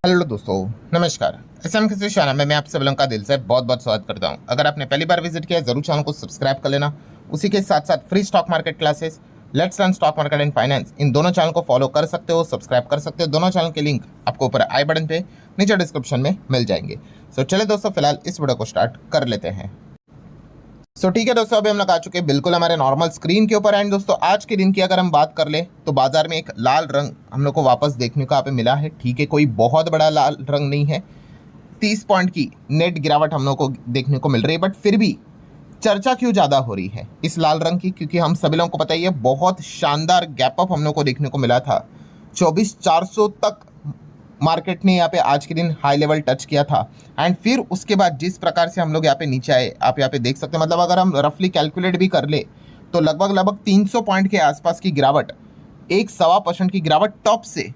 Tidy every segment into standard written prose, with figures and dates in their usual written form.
Hello दोस्तों, नमस्कार। SM किसी चैनल में मैं आप सब लोगों का दिल से बहुत बहुत स्वागत करता हूं। अगर आपने पहली बार विजिट किया जरूर चैनल को सब्सक्राइब कर लेना। उसी के साथ साथ free stock market classes, let's learn stock market and finance, इन दोनों चैनल को फॉलो कर सकते हो, सब्सक्राइब कर सकते हो। दोनों चैनल के लिंक आपको ऊपर आई बटन पे नीचे डिस्क्रिप्शन में मिल जाएंगे। सो चले दोस्तों, फिलहाल इस वीडियो को स्टार्ट कर लेते हैं। ठीक है दोस्तों, अभी हम लोग आ चुके हैं बिल्कुल हमारे नॉर्मल स्क्रीन के ऊपर। एंड दोस्तों, आज के दिन की अगर हम बात कर ले तो बाजार में एक लाल रंग हम लोग को वापस देखने को यहाँ पे मिला है। ठीक है, कोई बहुत बड़ा लाल रंग नहीं है। 30 पॉइंट की नेट गिरावट हम लोग को देखने को मिल रही है, बट फिर भी चर्चा क्यों ज़्यादा हो रही है इस लाल रंग की? क्योंकि हम सभी लोगों को पता ही है, बहुत शानदार गैप अप हम लोग को देखने को मिला था। 24,400 तक मार्केट ने यहाँ पे आज के दिन हाई लेवल टच किया था। एंड फिर उसके बाद जिस प्रकार से हम लोग यहाँ पे नीचे आए, आप यहाँ पे देख सकते हैं। मतलब अगर हम रफली कैलकुलेट भी कर ले तो लगभग 300 पॉइंट के आसपास की गिरावट, 1.25% की गिरावट टॉप से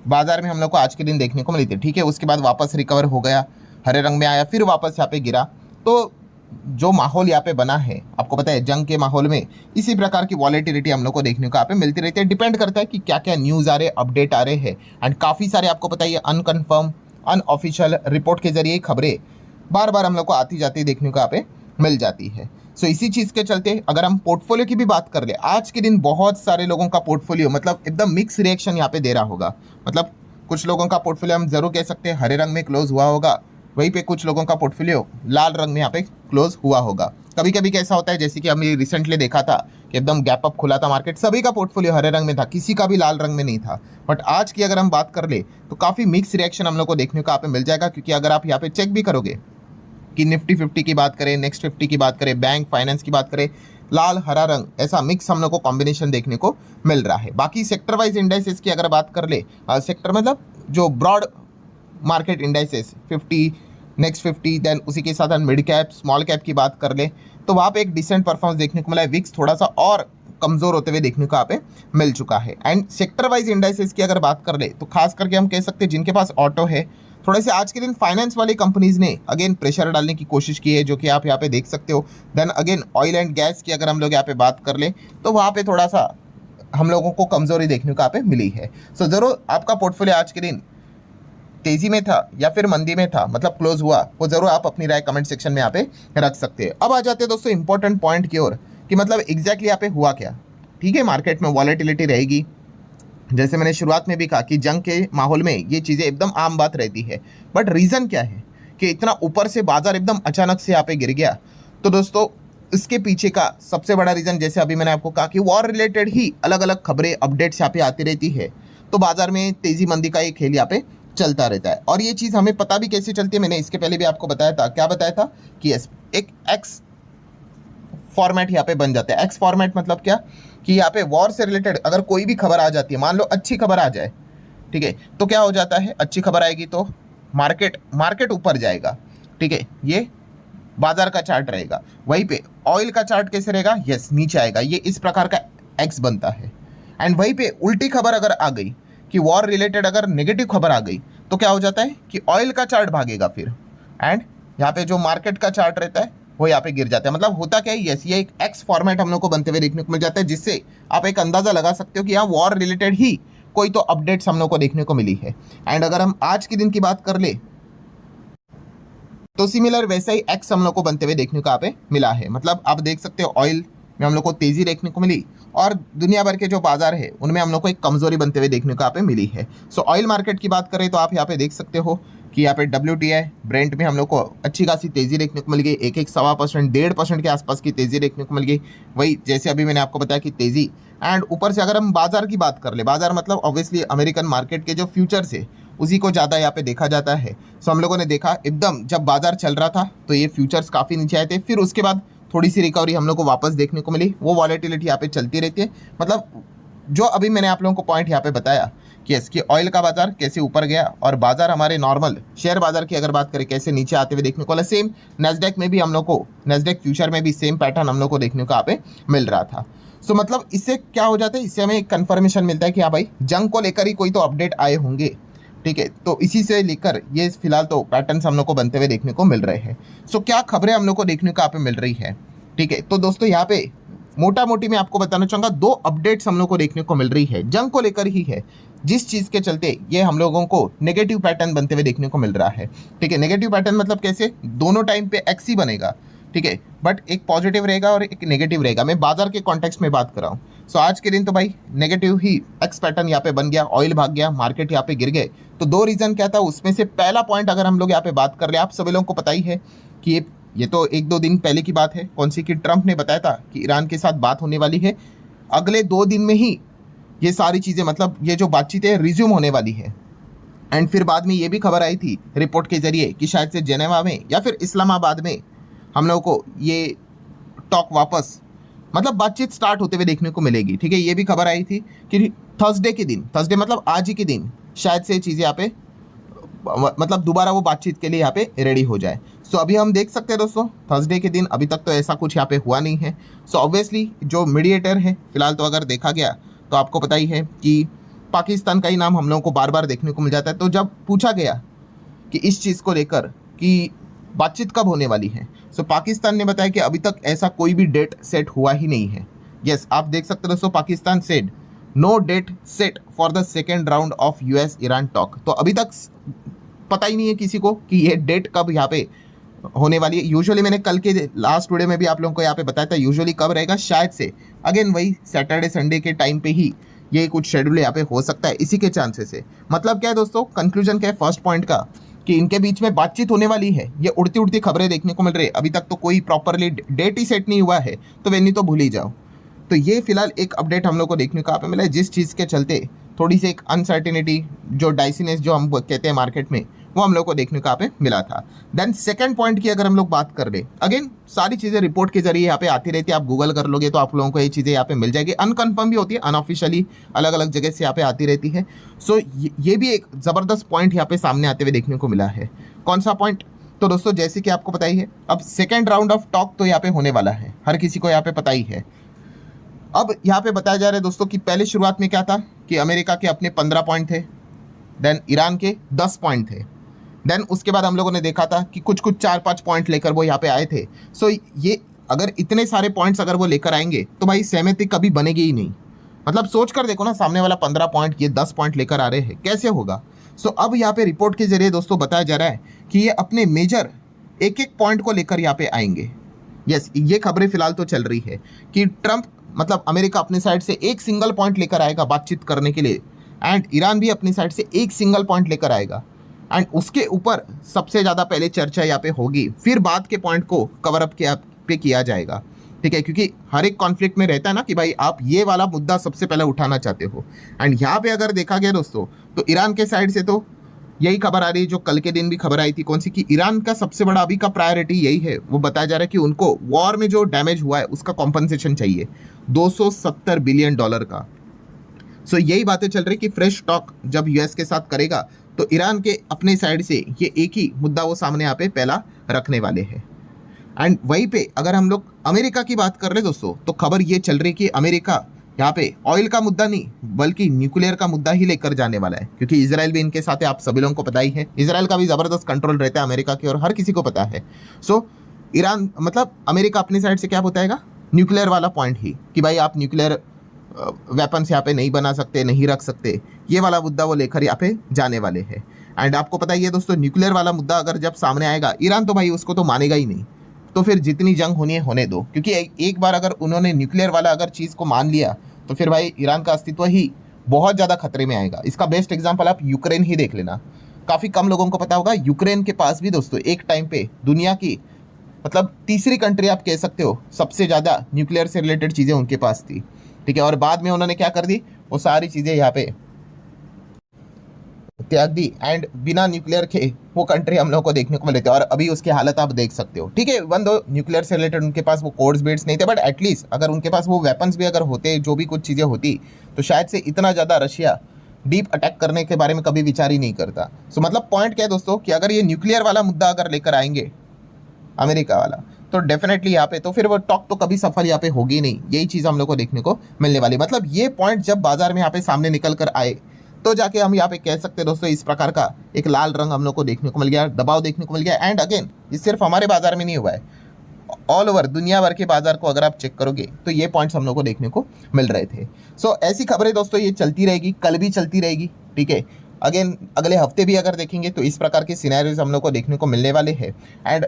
बाजार में हम लोग को आज के दिन देखने को मिली थी। ठीक है, उसके बाद वापस रिकवर हो गया, हरे रंग में आया, फिर वापस यहाँ पे गिरा। तो जो माहौल यहाँ पे बना है, आपको पता है जंग के माहौल में इसी प्रकार की वॉलेटिलिटी हम लोग को देखने को यहाँ पे मिलती रहती है। डिपेंड करता है कि क्या क्या न्यूज़ आ रहे, अपडेट आ रहे हैं। एंड काफ़ी सारे आपको पता है अनकन्फर्म, अनऑफिशियल रिपोर्ट के जरिए खबरें बार बार हम लोग को आती जाती देखने को यहाँ पे मिल जाती है। सो इसी चीज़ के चलते अगर हम पोर्टफोलियो की भी बात कर ले, आज के दिन बहुत सारे लोगों का पोर्टफोलियो मतलब एकदम मिक्स रिएक्शन यहाँ पे दे रहा होगा। मतलब कुछ लोगों का पोर्टफोलियो हम जरूर कह सकते हैं हरे रंग में क्लोज हुआ होगा, वहीं पे कुछ लोगों का पोर्टफोलियो लाल रंग में यहाँ पे क्लोज हुआ होगा। कभी कभी कैसा होता है, जैसे कि हमने रिसेंटली देखा था कि एकदम गैप अप खुला था मार्केट, सभी का पोर्टफोलियो हरे रंग में था, किसी का भी लाल रंग में नहीं था। बट आज की अगर हम बात कर ले तो काफ़ी मिक्स रिएक्शन हम लोग को देखने को यहाँ पे मिल जाएगा। क्योंकि अगर आप यहाँ पे चेक भी करोगे कि निफ्टी 50 की बात करें, नेक्स्ट 50 की बात करें, बैंक फाइनेंस की बात करें, लाल हरा रंग ऐसा मिक्स हम लोग को कॉम्बिनेशन देखने को मिल रहा है। बाकी सेक्टर वाइज इंडाइसेस की अगर बात कर ले, सेक्टर मतलब जो broad market indices 50, next 50, then उसी के साथ मिड कैप स्मॉल कैप की बात कर ले तो वहाँ पे एक डिसेंट परफॉर्मेंस देखने को मिला है। विक्स थोड़ा सा और कमज़ोर होते हुए देखने को यहाँ पे मिल चुका है। एंड सेक्टर वाइज इंडाइसेस की अगर बात कर ले तो खास करके हम कह सकते हैं जिनके पास ऑटो है, थोड़े से आज के दिन फाइनेंस वाली कंपनीज ने अगेन प्रेशर डालने की कोशिश की है, जो कि आप यहाँ पे देख सकते हो। Then again oil and gas की अगर हम लोग यहाँ पे बात कर ले तो वहाँ पे थोड़ा सा हम लोगों को कमज़ोरी देखने को यहाँ पे मिली है। सो ज़रूर आपका पोर्टफोलियो आज के दिन तेजी में था या फिर मंदी में था, मतलब क्लोज हुआ, वो जरूर आप अपनी राय कमेंट सेक्शन में यहाँ पे रख सकते हैं। अब आ जाते हैं दोस्तों इंपॉर्टेंट पॉइंट की ओर कि मतलब एग्जैक्टली यहाँ पे हुआ क्या। ठीक है, मार्केट में वॉलेटिलिटी रहेगी, जैसे मैंने शुरुआत में भी कहा कि जंग के माहौल में ये चीज़ें एकदम आम बात रहती है। बट रीज़न क्या है कि इतना ऊपर से बाजार एकदम अचानक से यहाँ पे गिर गया? तो दोस्तों इसके पीछे का सबसे बड़ा रीज़न, जैसे अभी मैंने आपको कहा कि वॉर रिलेटेड ही अलग अलग खबरें अपडेट्स यहाँ पे आती रहती है, तो बाजार में तेजी मंदी का एक खेल यहाँ पे चलता रहता है। और ये चीज़ हमें पता भी कैसे चलती है, मैंने इसके पहले भी आपको बताया था। क्या बताया था कि एक एक्स फॉर्मेट यहाँ पे बन जाता है। एक्स फॉर्मेट मतलब क्या कि यहाँ पे वॉर से रिलेटेड अगर कोई भी खबर आ जाती है, मान लो अच्छी खबर आ जाए, ठीक है, तो क्या हो जाता है, अच्छी खबर आएगी तो मार्केट ऊपर जाएगा। ठीक है, ये बाजार का चार्ट रहेगा। वहीं पे ऑयल का चार्ट कैसे रहेगा, यस नीचे आएगा, ये इस प्रकार का एक्स बनता है। एंड वहीं पे उल्टी खबर अगर आ गई कि वॉर रिलेटेड अगर नेगेटिव खबर आ गई तो क्या हो जाता है कि ऑयल का चार्ट भागेगा फिर, एंड यहाँ पे जो मार्केट का चार्ट रहता है वो यहाँ पे गिर जाता है। मतलब होता क्या है, यस ये एक एक्स फॉर्मेट हम लोग को बनते हुए देखने को मिल जाता है, जिससे आप एक अंदाजा लगा सकते हो कि यहाँ वॉर रिलेटेड ही कोई तो अपडेट्स हम लोग को देखने को मिली है। एंड अगर हम आज के दिन की बात कर ले तो सिमिलर वैसा ही एक्स हम लोग को बनते हुए देखने को यहाँ पे मिला है। मतलब आप देख सकते हो ऑयल में हम लोग को तेजी देखने को मिली, और दुनिया भर के जो बाजार है उनमें हम लोग को एक कमजोरी बनते हुए देखने को यहाँ पे मिली है। सो ऑयल मार्केट की बात करें तो आप यहाँ पे देख सकते हो कि यहाँ पे WTI ब्रेंट में हम लोग को अच्छी खासी तेजी देखने को मिल गई, एक 1.25%, 1.5% के आसपास की तेजी देखने को मिल गई। वही जैसे अभी मैंने आपको बताया कि तेजी। एंड ऊपर से अगर हम बाजार की बात कर ले, बाजार मतलब ऑब्वियसली अमेरिकन मार्केट के जो फ्यूचर्स है उसी को ज़्यादा यहाँ पे देखा जाता है। सो हम लोगों ने देखा एकदम जब बाजार चल रहा था तो ये फ्यूचर्स काफ़ी नीचे आए थे, फिर उसके बाद थोड़ी सी रिकवरी हम लोग को वापस देखने को मिली। वो वॉलेटिलिटी यहाँ पे चलती रहती है। मतलब जो अभी मैंने आप लोगों को पॉइंट यहाँ पे बताया कि इसकी ऑयल का बाजार कैसे ऊपर गया और बाजार हमारे नॉर्मल शेयर बाजार की अगर बात करें कैसे नीचे आते हुए देखने को मिला, सेम नेस्डेक में भी हम लोग को, नेस्डेक फ्यूचर में भी सेम पैटर्न हम लोग को देखने को यहाँ पे मिल रहा था। सो मतलब इससे क्या हो जाता है, इससे हमें एक कन्फर्मेशन मिलता है कि हाँ भाई जंग को लेकर ही कोई तो अपडेट आए होंगे। ठीक है, तो इसी से लेकर ये फिलहाल तो पैटर्न्स हम लोग को बनते हुए देखने को मिल रहे हैं। सो क्या खबरें हम लोग को देखने को यहाँ पे मिल रही है। ठीक है, तो दोस्तों यहाँ पे मोटा मोटी मैं आपको बताना चाहूँगा 2 अपडेट्स हम लोग को देखने को मिल रही है, जंग को लेकर ही है, जिस चीज़ के चलते ये हम लोगों को नेगेटिव पैटर्न बनते हुए देखने को मिल रहा है। ठीक है, नेगेटिव पैटर्न मतलब कैसे, दोनों टाइम पे एक्स ही बनेगा। ठीक है, बट एक पॉजिटिव रहेगा और एक नेगेटिव रहेगा। मैं बाजार के कॉन्टेक्स्ट में बात कर रहा हूँ। सो आज के दिन तो भाई नेगेटिव ही एक्स पैटर्न यहाँ पे बन गया, ऑयल भाग गया, मार्केट यहाँ पे गिर गए। तो 2 रीज़न क्या था, उसमें से पहला पॉइंट अगर हम लोग यहाँ पे बात कर रहे हैं, आप सभी लोगों को पता ही है कि ये तो 1-2 दिन पहले की बात है। कौन सी, कि ट्रंप ने बताया था कि ईरान के साथ बात होने वाली है, अगले 2 दिन में ही ये सारी चीज़ें, मतलब ये जो बातचीत है रिज्यूम होने वाली है। एंड फिर बाद में ये भी खबर आई थी रिपोर्ट के जरिए कि शायद से जेनेवा में या फिर इस्लामाबाद में हम लोगों को ये टॉक वापस, मतलब बातचीत स्टार्ट होते हुए देखने को मिलेगी। ठीक है, ये भी खबर आई थी कि थर्सडे के दिन, थर्सडे मतलब आज ही के दिन शायद से चीज़ें यहाँ पे, मतलब दोबारा वो बातचीत के लिए यहाँ पे रेडी हो जाए। सो अभी हम देख सकते हैं दोस्तों, थर्सडे के दिन अभी तक तो ऐसा कुछ यहाँ पे हुआ नहीं है। सो ऑब्वियसली जो मीडिएटर है, फिलहाल तो अगर देखा गया तो आपको पता ही है कि पाकिस्तान का ही नाम हम लोगों को बार बार देखने को मिल जाता है। तो जब पूछा गया कि इस चीज़ को लेकर कि बातचीत कब होने वाली है, सो पाकिस्तान ने बताया कि अभी तक ऐसा कोई भी डेट सेट हुआ ही नहीं है। यस, आप देख सकते हो दोस्तों, Pakistan said no date set for the second round of US Iran talk. तो अभी तक पता ही नहीं है किसी को कि ये डेट कब यहाँ पे होने वाली है। यूजुअली मैंने कल के लास्ट वीडियो में भी आप लोगों को यहाँ पे बताया था, यूजुअली कब रहेगा, शायद से अगेन वही सैटरडे संडे के टाइम पे ही ये कुछ शेड्यूल यहाँ पे हो सकता है, इसी के चांसेस है। मतलब क्या है दोस्तों, कंक्लूजन क्या है फर्स्ट पॉइंट का, कि इनके बीच में बातचीत होने वाली है। ये उड़ती उड़ती खबरें देखने को मिल रही है, अभी तक तो कोई प्रॉपरली डेट ही सेट नहीं हुआ है, तो वेन्यू तो भूल ही जाओ। तो ये फिलहाल एक अपडेट हम लोग को देखने को यहाँ पे मिला है, जिस चीज़ के चलते थोड़ी सी एक अनसर्टिनिटी, जो डाइसीनेस जो हम कहते हैं मार्केट में, वो हम लोग को देखने को यहाँ पे मिला था। देन सेकंड पॉइंट की अगर हम लोग बात कर ले, अगेन सारी चीज़ें रिपोर्ट के जरिए यहाँ पे आती रहती है, आप गूगल कर लोगे तो आप लोगों को ये चीज़ें यहाँ पे मिल जाएगी, अनकन्फर्म भी होती है, अनऑफिशियली अलग अलग जगह से यहाँ पे आती रहती है। सो ये भी एक ज़बरदस्त पॉइंट यहाँ पे सामने आते हुए देखने को मिला है। कौन सा पॉइंट, तो दोस्तों जैसे कि आपको पता ही है, अब सेकेंड राउंड ऑफ टॉक तो यहाँ पे होने वाला है, हर किसी को यहाँ पे पता ही है। अब यहाँ पे बताया जा रहा है दोस्तों कि पहले शुरुआत में क्या था कि अमेरिका के अपने 15 पॉइंट थे, देन ईरान के 10 पॉइंट थे, देन उसके बाद हम लोगों ने देखा था कि कुछ 4-5 पॉइंट लेकर वो यहाँ पे आए थे। सो ये अगर इतने सारे पॉइंट्स अगर वो लेकर आएंगे तो भाई सहमति कभी बनेगी ही नहीं। मतलब सोच कर देखो ना, सामने वाला 15 पॉइंट, ये 10 पॉइंट लेकर आ रहे हैं, कैसे होगा। सो अब यहाँ पे रिपोर्ट के जरिए दोस्तों बताया जा रहा है कि ये अपने मेजर एक पॉइंट को लेकर यहाँ पे आएंगे। यस, ये खबरें फिलहाल तो चल रही है कि ट्रंप, मतलब अमेरिका अपनी साइड से एक सिंगल पॉइंट लेकर आएगा बातचीत करने के लिए, एंड ईरान भी अपनी साइड से एक सिंगल पॉइंट लेकर आएगा, एंड उसके ऊपर सबसे ज़्यादा पहले चर्चा यहाँ पे होगी, फिर बाद के पॉइंट को कवर अप पे किया जाएगा। ठीक है, क्योंकि हर एक कॉन्फ्लिक्ट में रहता है ना कि भाई आप ये वाला मुद्दा सबसे पहले उठाना चाहते हो। एंड यहाँ पे अगर देखा गया दोस्तों, तो ईरान के साइड से तो यही खबर आ रही है, जो कल के दिन भी खबर आई थी, कौन सी, कि ईरान का सबसे बड़ा अभी का प्रायोरिटी यही है। वो बताया जा रहा है कि उनको वॉर में जो डैमेज हुआ है उसका कॉम्पनसेशन चाहिए, $270 बिलियन का। सो यही बातें चल रही कि फ्रेश टॉक जब यूएस के साथ करेगा तो ईरान के अपने साइड से ये एक ही मुद्दा वो सामने यहाँ पे पहला रखने वाले हैं। एंड वहीं पे अगर हम लोग अमेरिका की बात कर रहे दोस्तों, तो खबर ये चल रही कि अमेरिका यहाँ पे ऑयल का मुद्दा नहीं बल्कि न्यूक्लियर का मुद्दा ही लेकर जाने वाला है, क्योंकि इजराइल भी इनके साथ है, आप सभी लोगों को पता ही है, इजराइल का भी ज़बरदस्त कंट्रोल रहता है अमेरिका के, और हर किसी को पता है। सो ईरान, मतलब अमेरिका अपनी साइड से क्या बताएगा, न्यूक्लियर वाला पॉइंट ही, कि भाई आप न्यूक्लियर वेपन्स यहाँ पे नहीं बना सकते, नहीं रख सकते, ये वाला मुद्दा वो लेकर यहाँ पे जाने वाले हैं। एंड आपको पता ही है दोस्तों, न्यूक्लियर वाला मुद्दा अगर जब सामने आएगा, ईरान तो भाई उसको तो मानेगा ही नहीं, तो फिर जितनी जंग होनी है होने दो, क्योंकि एक बार अगर उन्होंने न्यूक्लियर वाला अगर चीज़ को मान लिया तो फिर भाई ईरान का अस्तित्व ही बहुत ज़्यादा खतरे में आएगा। इसका बेस्ट एग्जाम्पल आप यूक्रेन ही देख लेना, काफ़ी कम लोगों को पता होगा, यूक्रेन के पास भी दोस्तों एक टाइम पे दुनिया की, मतलब तीसरी कंट्री आप कह सकते हो, सबसे ज़्यादा न्यूक्लियर से रिलेटेड चीज़ें उनके पास थी। ठीक है, और बाद में उन्होंने क्या कर दी, वो सारी चीज़ें यहाँ पे त्याग दी, एंड बिना न्यूक्लियर के वो कंट्री हम लोग को देखने को मिले थे, और अभी उसकी हालत आप देख सकते हो। ठीक है, वन दो न्यूक्लियर से रिलेटेड उनके पास वो कोड्स बेड्स नहीं थे, बट एटलीस्ट अगर उनके पास वो वेपन्स भी अगर होते, जो भी कुछ चीज़ें होती, तो शायद से इतना ज़्यादा रशिया डीप अटैक करने के बारे में कभी विचार ही नहीं करता। सो मतलब पॉइंट क्या है दोस्तों, कि अगर ये न्यूक्लियर वाला मुद्दा अगर लेकर आएंगे अमेरिका वाला, तो डेफिनेटली यहाँ पे तो फिर वो टॉक तो कभी सफल यहाँ पे होगी नहीं, यही चीज़ हम लोग को देखने को मिलने वाली। मतलब ये पॉइंट जब बाजार में यहाँ पे सामने निकल कर आए, तो जाके हम यहाँ पे कह सकते हैं दोस्तों, इस प्रकार का एक लाल रंग हम लोग को देखने को मिल गया, दबाव देखने को मिल गया। एंड अगेन, ये सिर्फ हमारे बाजार में नहीं हुआ है, ऑल ओवर दुनिया भर के बाजार को अगर आप चेक करोगे तो ये पॉइंट्स हम लोग को देखने को मिल रहे थे। सो ऐसी खबरें दोस्तों ये चलती रहेगी, कल भी चलती रहेगी, ठीक है। अगेन अगले हफ्ते भी अगर देखेंगे तो इस प्रकार के सिनेरियोज हम लोग को देखने को मिलने वाले हैं। एंड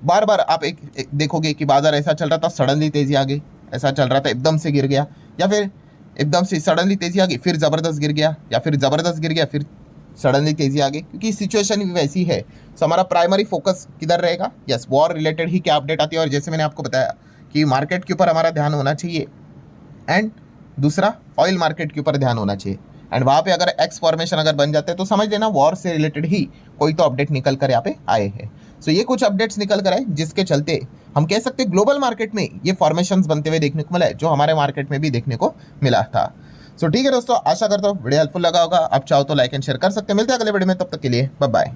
बार बार आप एक देखोगे कि बाजार ऐसा चल रहा था, सडनली तेजी आ गई, ऐसा चल रहा था एकदम से गिर गया, या फिर एकदम से सडनली तेजी आ गई फिर ज़बरदस्त गिर गया, या फिर ज़बरदस्त गिर गया फिर सडनली तेजी आ गई, क्योंकि सिचुएशन भी वैसी है। सो हमारा प्राइमरी फोकस किधर रहेगा? यस, वॉर रिलेटेड ही क्या अपडेट आती है, और जैसे मैंने आपको बताया कि मार्केट के ऊपर हमारा ध्यान होना चाहिए, एंड दूसरा ऑयल मार्केट के ऊपर ध्यान होना चाहिए। एंड वहाँ पे अगर एक्स फॉर्मेशन अगर बन जाते हैं तो समझ लेना वॉर से रिलेटेड ही कोई तो अपडेट निकल कर यहाँ पे आए हैं। सो ये कुछ अपडेट्स निकल कर आए जिसके चलते हम कह सकते हैं ग्लोबल मार्केट में ये फॉर्मेशंस बनते हुए देखने को मिला है, जो हमारे मार्केट में भी देखने को मिला था। सो ठीक है दोस्तों, आशा करता हूँ वीडियो हेल्पफुल लगा होगा। आप चाहो तो लाइक एंड शेयर कर सकते हैं। मिलते हैं अगले वीडियो में, तब तक के लिए बाय बाय।